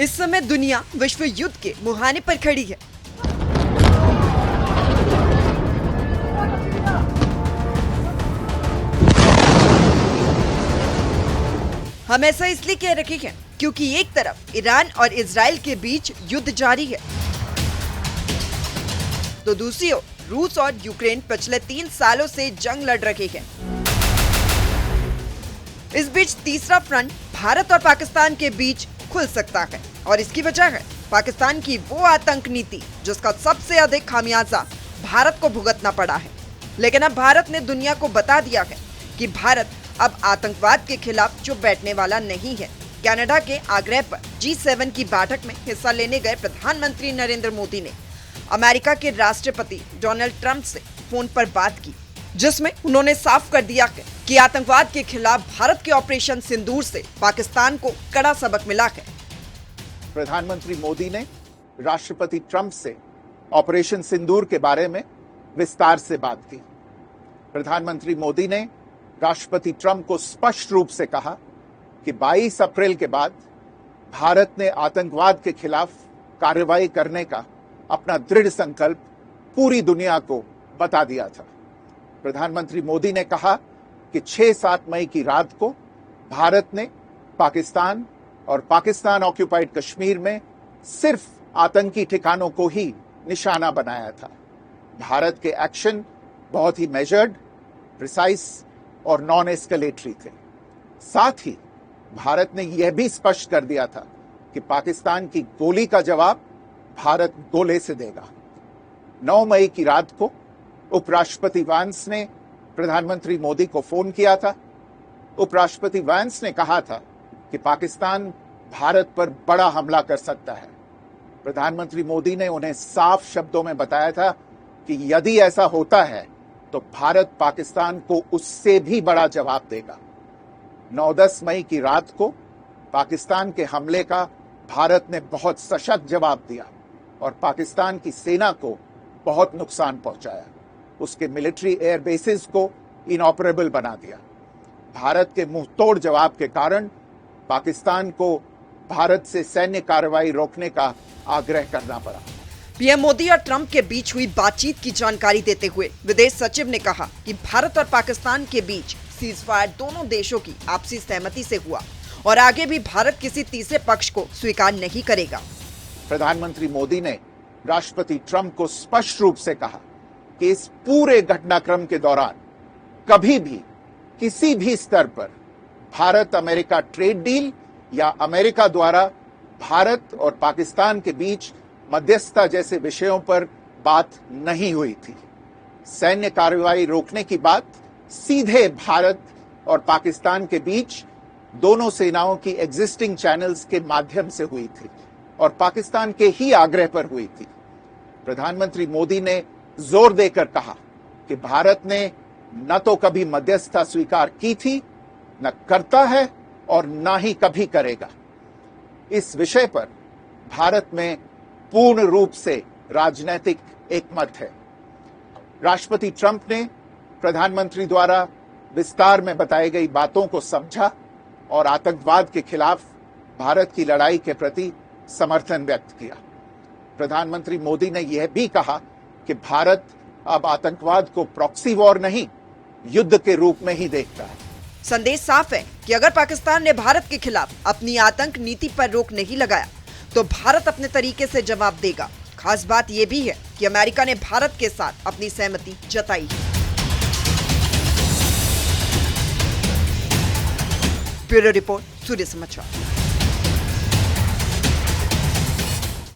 इस समय दुनिया विश्व युद्ध के मुहाने पर खड़ी है। हम ऐसा इसलिए कह रहे हैं क्योंकि एक तरफ ईरान और इजराइल के बीच युद्ध जारी है, तो दूसरी ओर रूस और यूक्रेन पिछले 3 सालों से जंग लड़ रहे हैं। इस बीच तीसरा फ्रंट भारत और पाकिस्तान के बीच खुल सकता है और इसकी वजह है पाकिस्तान की वो आतंक नीति जिसका सबसे अधिक खामियाजा भारत को भुगतना पड़ा है। लेकिन अब भारत ने दुनिया को बता दिया है कि भारत अब आतंकवाद के खिलाफ चुप बैठने वाला नहीं है। कनाडा के आग्रह पर G7 की बैठक में हिस्सा लेने गए प्रधानमंत्री नरेंद्र मोदी ने अमेरिका के राष्ट्रपति डोनाल्ड ट्रंप से फोन पर बात की, जिसमें उन्होंने साफ कर दिया है कि आतंकवाद के खिलाफ भारत के ऑपरेशन सिंदूर से पाकिस्तान को कड़ा सबक मिला है। प्रधानमंत्री मोदी ने राष्ट्रपति ट्रंप से ऑपरेशन सिंदूर के बारे में विस्तार से बात की। प्रधानमंत्री मोदी ने राष्ट्रपति ट्रंप को स्पष्ट रूप से कहा कि 22 अप्रैल के बाद भारत ने आतंकवाद के खिलाफ कार्रवाई करने का अपना दृढ़ संकल्प पूरी दुनिया को बता दिया था। प्रधानमंत्री मोदी ने कहा कि 6-7 मई की रात को भारत ने पाकिस्तान और पाकिस्तान ऑक्यूपाइड कश्मीर में सिर्फ आतंकी ठिकानों को ही निशाना बनाया था। भारत के एक्शन बहुत ही मेजर्ड, प्रिसाइज और नॉन एस्केलेटरी थे। साथ ही भारत ने यह भी स्पष्ट कर दिया था कि पाकिस्तान की गोली का जवाब भारत गोले से देगा। 9 मई की रात को उपराष्ट्रपति वैंस ने प्रधानमंत्री मोदी को फोन किया था। उपराष्ट्रपति वैंस ने कहा था कि पाकिस्तान भारत पर बड़ा हमला कर सकता है। प्रधानमंत्री मोदी ने उन्हें साफ शब्दों में बताया था कि यदि ऐसा होता है तो भारत पाकिस्तान को उससे भी बड़ा जवाब देगा। 9-10 मई की रात को पाकिस्तान के हमले का भारत ने बहुत सशक्त जवाब दिया और पाकिस्तान की सेना को बहुत नुकसान पहुंचाया। उसके मिलिट्री एयर बेसिस को इनऑपरेबल बना दिया। भारत के मुंहतोड़ जवाब के कारण पाकिस्तान को भारत से सैन्य कार्रवाई रोकने का आग्रह करना पड़ा। पीएम मोदी और ट्रंप के बीच हुई बातचीत की जानकारी देते हुए विदेश सचिव ने कहा कि भारत और पाकिस्तान के बीच सीजफायर दोनों देशों की आपसी सहमति से हुआ और आगे भी भारत किसी तीसरे पक्ष को स्वीकार नहीं करेगा। प्रधानमंत्री मोदी ने राष्ट्रपति ट्रंप को स्पष्ट रूप से कहा कि इस पूरे घटनाक्रम के दौरान कभी भी किसी भी स्तर पर भारत अमेरिका ट्रेड डील या अमेरिका द्वारा भारत और पाकिस्तान के बीच मध्यस्थता जैसे विषयों पर बात नहीं हुई थी। सैन्य कार्रवाई रोकने की बात सीधे भारत और पाकिस्तान के बीच दोनों सेनाओं की एग्जिस्टिंग चैनल्स के माध्यम से हुई थी और पाकिस्तान के ही आग्रह पर हुई थी। प्रधानमंत्री मोदी ने जोर देकर कहा कि भारत ने न तो कभी मध्यस्थता स्वीकार की थी, न करता है और न ही कभी करेगा। इस विषय पर भारत में पूर्ण रूप से राजनीतिक एकमत है। राष्ट्रपति ट्रंप ने प्रधानमंत्री द्वारा विस्तार में बताई गई बातों को समझा और आतंकवाद के खिलाफ भारत की लड़ाई के प्रति समर्थन व्यक्त किया। प्रधानमंत्री मोदी ने यह भी कहा कि भारत अब आतंकवाद को प्रॉक्सी वॉर नहीं, युद्ध के रूप में ही देखता है। संदेश साफ है कि अगर पाकिस्तान ने भारत के खिलाफ अपनी आतंक नीति पर रोक नहीं लगाया तो भारत अपने तरीके से जवाब देगा। खास बात यह भी है कि अमेरिका ने भारत के साथ अपनी सहमति जताई है। ब्यूरो रिपोर्ट, सूर्य समाचार।